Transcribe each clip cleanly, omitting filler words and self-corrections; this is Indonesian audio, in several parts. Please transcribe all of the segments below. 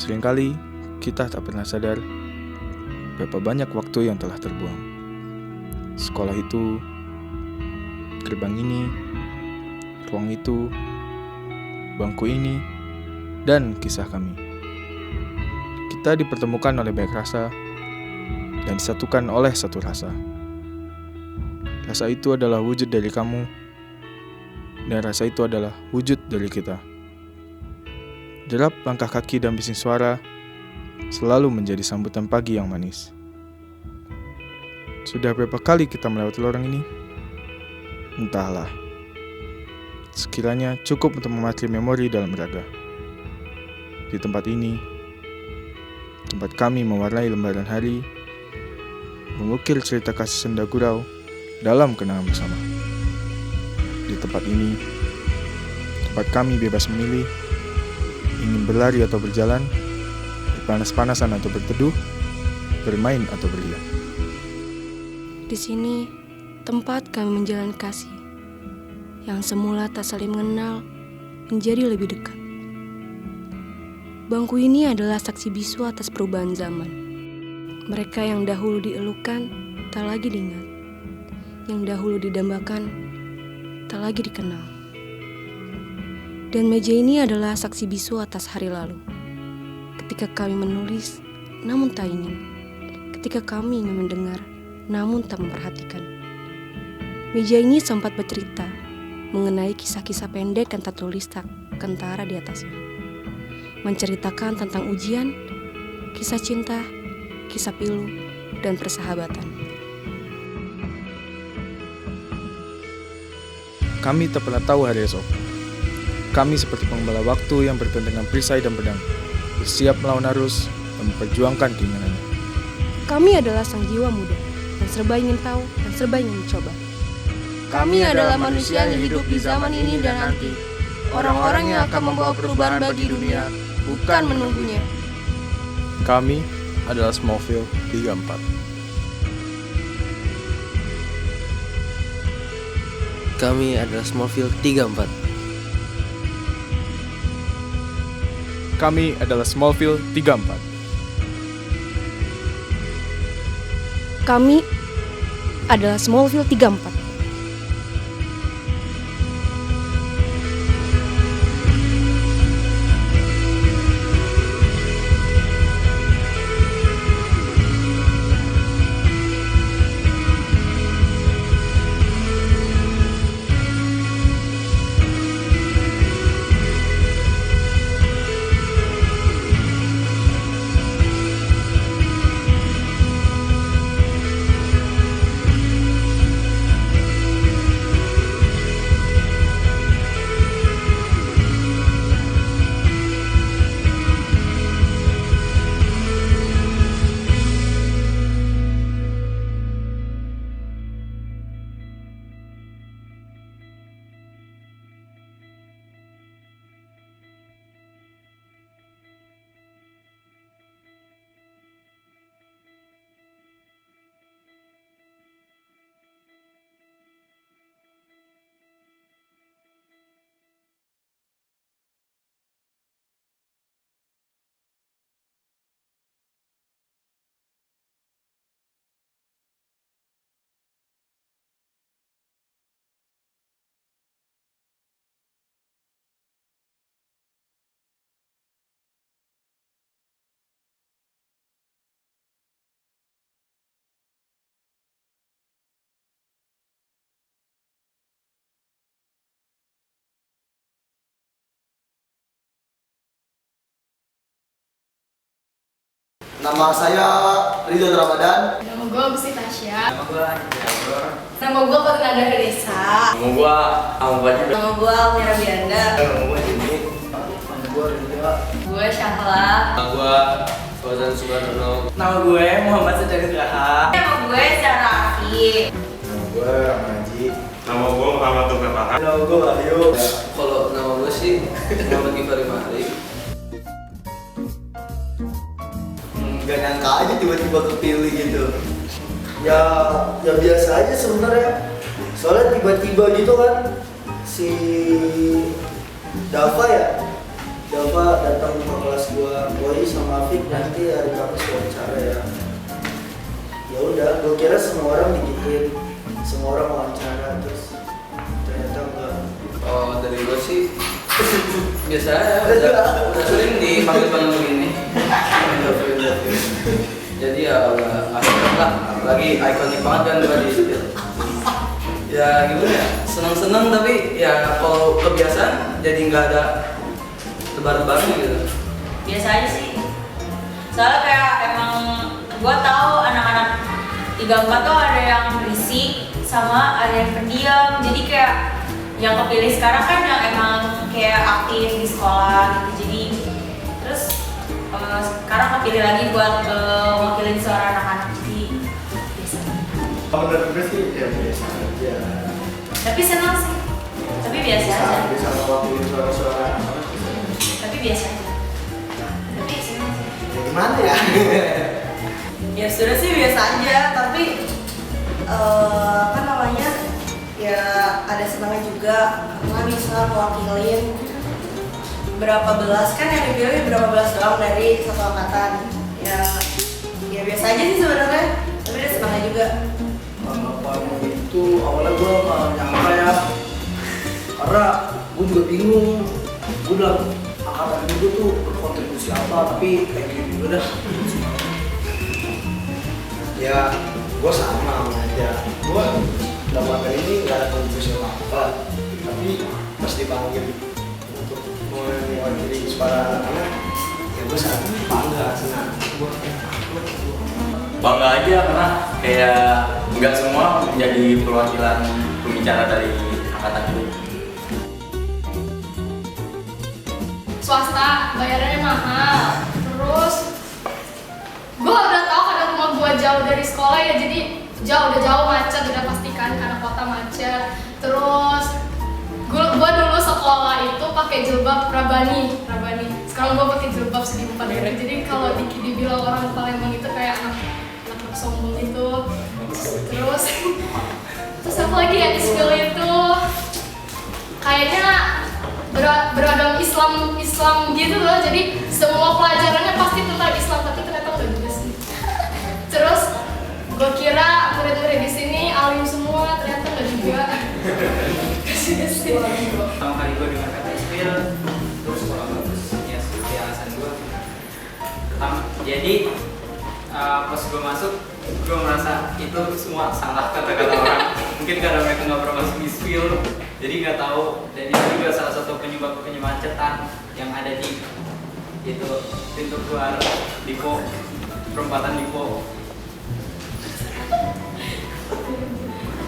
Seringkali kita tak pernah sadar berapa banyak waktu yang telah terbuang. Sekolah itu, gerbang ini, ruang itu, bangku ini, dan kisah kami. Kita dipertemukan oleh banyak rasa dan disatukan oleh satu rasa. Rasa itu adalah wujud dari kamu, dan rasa itu adalah wujud dari kita. Derap langkah kaki dan bising suara selalu menjadi sambutan pagi yang manis. Sudah berapa kali kita melewati lorong ini? Entahlah. Sekiranya cukup untuk mematri memori dalam raga. Di tempat ini, tempat kami mewarnai lembaran hari, mengukir cerita kasih senda gurau dalam kenangan bersama. Di tempat ini, tempat kami bebas memilih, ingin berlari atau berjalan, berpanas-panasan atau berteduh, bermain atau berdiam. Di sini, tempat kami menjalani kasih, yang semula tak saling mengenal, menjadi lebih dekat. Bangku ini adalah saksi bisu atas perubahan zaman. Mereka yang dahulu dielukan, tak lagi diingat. Yang dahulu didambakan, tak lagi dikenal. Dan meja ini adalah saksi bisu atas hari lalu. Ketika kami menulis, namun tak ingin. Ketika kami ingin mendengar, namun tak memperhatikan. Meja ini sempat bercerita mengenai kisah-kisah pendek yang tak tulis tak kentara di atasnya. Menceritakan tentang ujian, kisah cinta, kisah pilu, dan persahabatan. Kami tak pernah tahu hari esok. Kami seperti pengembala waktu yang bergandengan perisai dan pedang, bersiap melawan arus dan memperjuangkan keinginannya. Kami adalah sang jiwa muda yang serba ingin tahu dan serba ingin mencoba. Kami adalah manusia yang hidup di zaman ini dan nanti. Orang-orang yang akan membawa perubahan bagi dunia, bukan menunggunya. Kami adalah Smallville 34. Kami adalah Smallville 34. Kami adalah Smallville 34. Kami adalah Smallville 34. Nama saya Ridwan Ramadan. Nama gue Gusti Tasya. Nama gue Anjabor. Nama gue Fernanda Heresa. Nama gue Ahmad. Nama gue Almira Bianda. Nama gue Jimmy. Nama gue Ridha. Gue Syahla. Nama gua Fauzan Subarno. Nama gue Muhammad Sedari Graha. Nama gue Sarah Afi. Nama gue Ramaji. Nama gue Muhammad Tunggal Pahang. Nama gue Wahyu. Kalau nama gua sih Muhammad Gifari Malik. Gak nyangka aja tiba-tiba kepilih gitu. Ya biasa aja sebenarnya. Soalnya tiba-tiba gitu kan si Dava datang ke kelas gua, Boy sama Afif nanti hari Kamis wawancara ya. Ya udah, gua kira semua orang digituin, semua orang wawancara terus ternyata enggak. Oh, dari gua sih biasa aja, udah sering dipanggil begini. Jadi ya nggak serem lah, apalagi ikonik banget kan gua di spill. Ya gimana ya, senang-senang tapi ya kalau kebiasaan jadi nggak ada lebar-lebarnya gitu. Biasa aja sih, soalnya kayak emang gua tahu anak-anak 34 tuh ada yang berisik sama ada yang pendiam, jadi kayak yang kepilih sekarang kan yang emang kayak aktif di sekolah gitu, jadi terus sekarang kepilih lagi buat wakilin suara anak-anak, jadi biasa. Kalau dari gue sih ya biasa aja. Tapi senang sih, tapi biasa aja, Bisa mewakili suara-suara anak-anak. tapi biasa aja, tapi senang sih. Ya gimana ya? Ya sudah sih biasa aja, tapi apa namanya ya ada senangnya juga karena bisa mewakilin berapa belas kan yang dipilih berapa belas doang dari satu angkatan. Ya biasa aja sih sebenarnya, tapi ada senangnya juga. Anggapannya itu awalnya gue nggak nyangka ya, karena gue juga bingung. Gue dalam angkatan itu tuh berkontribusi apa, tapi kayak gini juga dah. Ya gue sama aja. Gue dalam angkatan ini nggak ada kontribusi apa, tapi pas dipanggil untuk mewakili suara anak-anak, ya gue sangat bangga, senang. Bangga aja karena kayak nggak semua menjadi perwakilan pembicara dari angkatan itu. Swasta bayarannya mahal, terus gue udah tahu karena rumah gue jauh dari sekolah ya, jadi udah jauh macet, udah pastikan karena kota macet. Terus gue dulu sekolah itu pakai jilbab Rabani. Sekarang gue pakai jilbab segi 4 gitu. Jadi kalau dibilang orang Palembang itu kayak anak sombong itu. Terus apa lagi ya, di skill itu kayaknya beragam Islam gitu loh, jadi semua pelajarannya pasti tentang Islam, tapi ternyata enggak juga sih. Terus gue kira murid-murid di sini alim semua, ternyata enggak juga. Pertama kali gue dengar kata spill, terus sekolah bagus, ya seperti alasan gue. Pertama, jadi pas gue masuk, gue merasa itu semua salah kata-kata orang. Mungkin karena mereka nggak pernah masuk di spill, jadi nggak tahu. Dan itu juga salah satu penyebab kemacetan yang ada di itu pintu keluar Dipo, perempatan Dipo.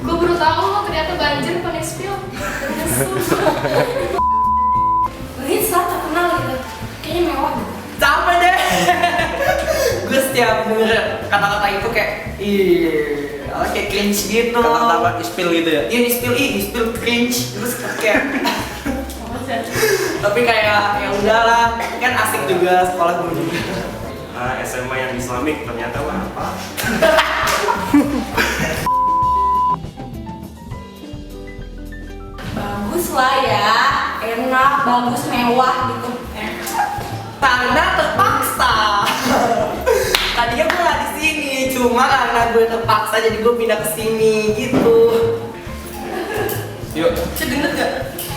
Gue baru tahu loh ternyata banjir pakai spill. Ini saat terkenal gitu, kayaknya mewah gitu. Capek deh. Gue setiap denger kata-kata itu kayak kayak cringe gitu. Kata-kata spill gitu ya? Iya, spill cringe. Terus kayak tapi kayak ya udahlah, kan asik juga sekolah gue juga. SMA yang Islamik ternyata apa? Bagus lah ya, enak, bagus, mewah gitu. Karena terpaksa. Tadinya gue nggak di sini, cuma karena gue terpaksa jadi gue pindah ke sini gitu. Yuk. Sedenget gak?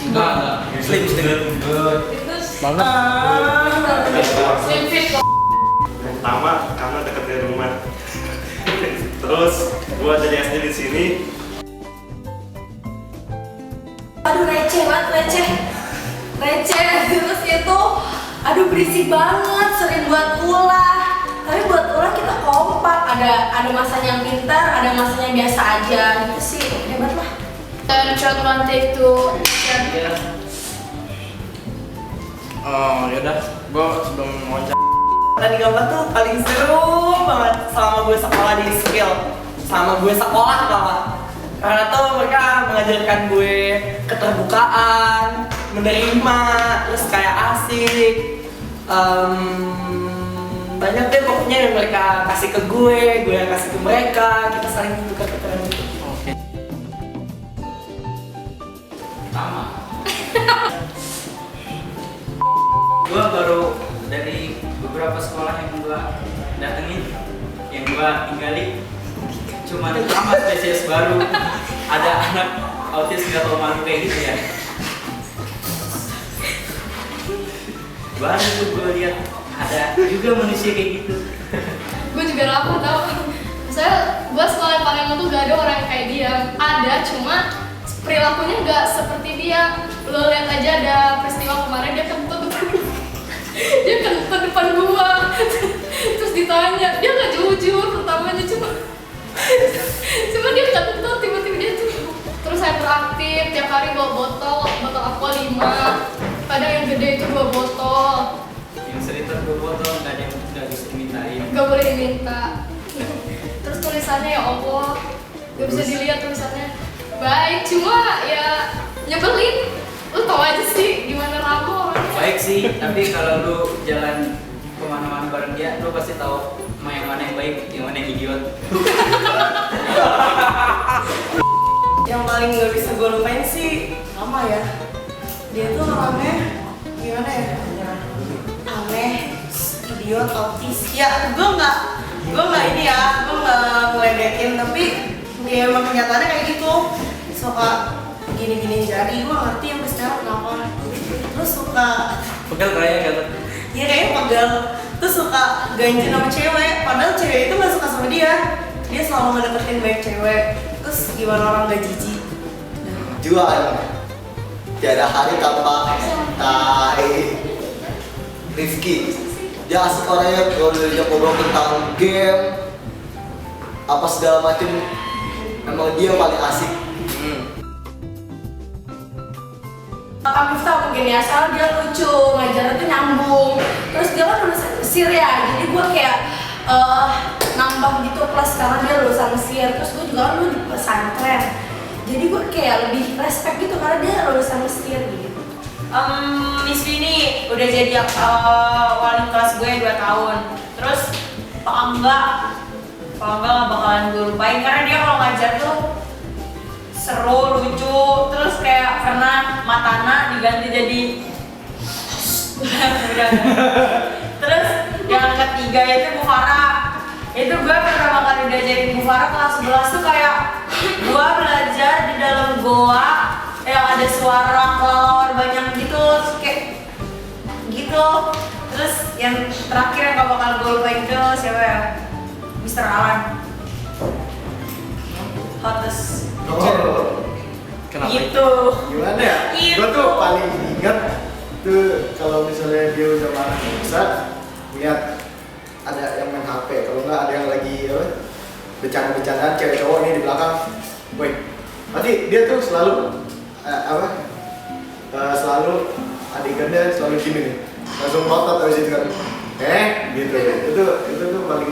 Enggak. Slim. Banget. Slim fit kok. Pertama karena dekat dari rumah. Terus gue jadi SD di sini. Aduh receh banget, receh. Terus itu, aduh berisik banget, sering buat ulah. tapi buat ulang kita kompak, ada masanya yang pintar, ada masanya yang biasa aja gitu sih, hebat lah. Dan shot one take two. Oh yaudah, gue sebelum wawancara. Tadi gambar tuh paling seru banget selama gue sekolah di skill, sama gue sekolah kawan. Karena tuh mereka mengajarkan gue keterbukaan, menerima, terus kayak asik. Banyak deh pokoknya yang mereka kasih ke gue yang kasih ke mereka, kita saling tukar-tukaran gitu. Oke. Pertama. Gua baru dari beberapa sekolah yang gua datengin, yang gua tinggali, cuman sama spesies baru. Ada anak autis nggak tahu malu kayak gitu ya. Baru tuh gua lihat ada juga manusia kayak gitu. Gue juga lama tau. Saya gue sekolah yang paling tuh gak ada orang yang kayak dia. Ada, cuma perilakunya nggak seperti dia. Lo lihat aja ada peristiwa kemarin dia kentut depan dia kentut depan gua. Terus ditanya, dia nggak jujur pertamanya, cuma dia kentut tiba-tiba dia tuh. Terus saya proaktif tiap hari bawa botol aqua 5. Kadang yang gede itu 2 botol. Yang seliter 2 botol nggak bisa dimintain. Gak boleh diminta. Terus tulisannya ya Allah, gak bisa dilihat tulisannya. Baik, cuma ya nyebelin. Lu tau aja sih gimana Ramo orangnya. Baik sih, tapi kalau lu jalan kemana-mana bareng dia, lu pasti tahu yang mana yang baik, yang mana yang idiot. Yang paling gak bisa gue lupain sih apa ya? Dia tuh orangnya gimana ya? Aneh, idiot, autis. Ya, gue nggak ini ya, gue nggak ngeledekin, tapi ya emang kenyataannya kayak gitu. Suka gini-gini jari, gue ngerti yang sekarang kenapa. Terus suka Pegel kayak gitu. ya kayaknya pegel. Terus suka ganjen sama cewek, padahal cewek itu nggak suka sama dia. Dia selalu ngedeketin banyak cewek. Terus gimana orang gak jijik? Jual. Tiada hari tanpa Rifki. Dia asik orangnya, kalau dia ngobrol tentang game apa segala macam, emang dia paling asik. Kak Miftah mungkin ya, asal dia lucu, ngajarnya tuh nyambung. Terus dia kan lulusan Mesir ya, jadi gue kayak nambah gitu plus karena dia lulusan Mesir. Terus gue juga kan dulu di pesantren, jadi gue kayak lebih respect gitu karena dia lulusan Mesir gitu. Miss Vini udah jadi wali kelas gue 2 tahun. Terus Pak Angga gak bakalan gue lupain karena dia kalau ngajar tuh seru, lucu. Terus kayak pernah Matana diganti jadi terus yang ketiga itu Bu Farah. Itu gue pertama kali udah jadi Bu Farah kelas 11 tuh kayak gue belajar di dalam goa yang ada suara kelelawar banyak gitu, terus kayak gitu. Terus yang terakhir yang gak bakal gue lupain itu siapa ya? Mr. Alan. Hottest. Kenapa? Gitu. Gimana ya? Gitu. Gue tuh paling ingat tuh kalau misalnya dia udah marah bisa lihat ada yang main HP, kalau nggak ada yang lagi bercanda-bercandaan cewek cowok ini di belakang. Woi, nanti dia tuh selalu selalu adegannya selalu gini nih, langsung ngotot habis itu kan, gitu. Itu tuh paling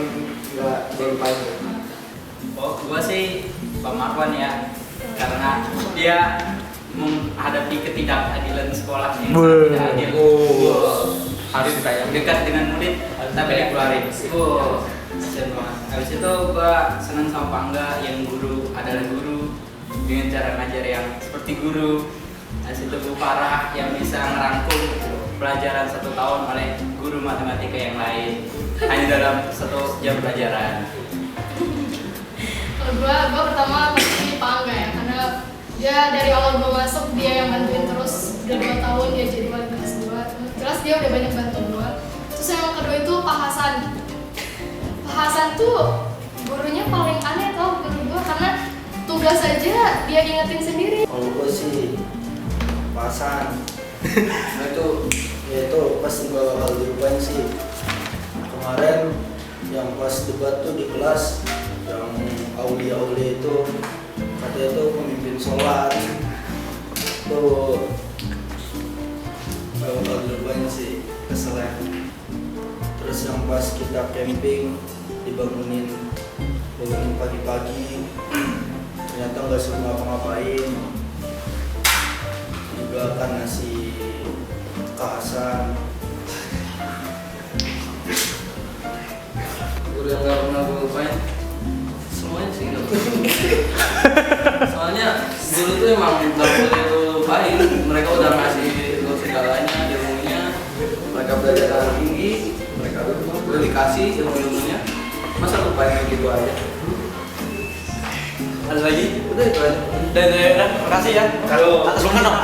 nggak lupain. Oh, gua sih Pak Marwan ya, karena dia menghadapi ketidakadilan sekolah yang sangat tidak adil. Harus kayak dekat dengan murid tapi dikeluarin. Kasian banget. Habis itu gua senang sama Pak Angga yang guru adalah guru dengan cara ngajar yang seperti guru. Habis itu Bu Farah yang bisa ngerangkum pelajaran 1 tahun oleh guru matematika yang lain hanya dalam 1 jam pelajaran. Kalau gue pertama masih Pak Angga ya, karena dia dari awal gue masuk dia yang bantuin terus. Udah 2 tahun dia jadi wali kelas 2. Jelas dia udah banyak bantu gue. Terus yang kedua itu Pak Hasan. Pak Hasan tuh gurunya paling aneh tau menurut gue, karena tugas aja dia ingetin sendiri. Kalau gue sih pasan, nah itu pasti gue bakal dilupain sih. Kemarin yang pas debat tuh di kelas, yang Aulia itu katanya tuh pemimpin sholat tuh. Kalau lupain sih keselnya. Terus yang pas kita camping dibangunin pagi-pagi, ternyata nggak suruh ngapa-ngapain, juga akan ngasih kehasan. Guru yang nggak pernah gue lupain semuanya sih nggak soalnya dulu tuh emang nggak boleh lu lupain, mereka udah ngasih lu segalanya, ilmunya, mereka belajar dengan tinggi, mereka udah dikasih ilmunya, masa lupain gitu aja. Ada lagi? Udah itu aja. Dan makasih ya. Kalau atas bukan dong.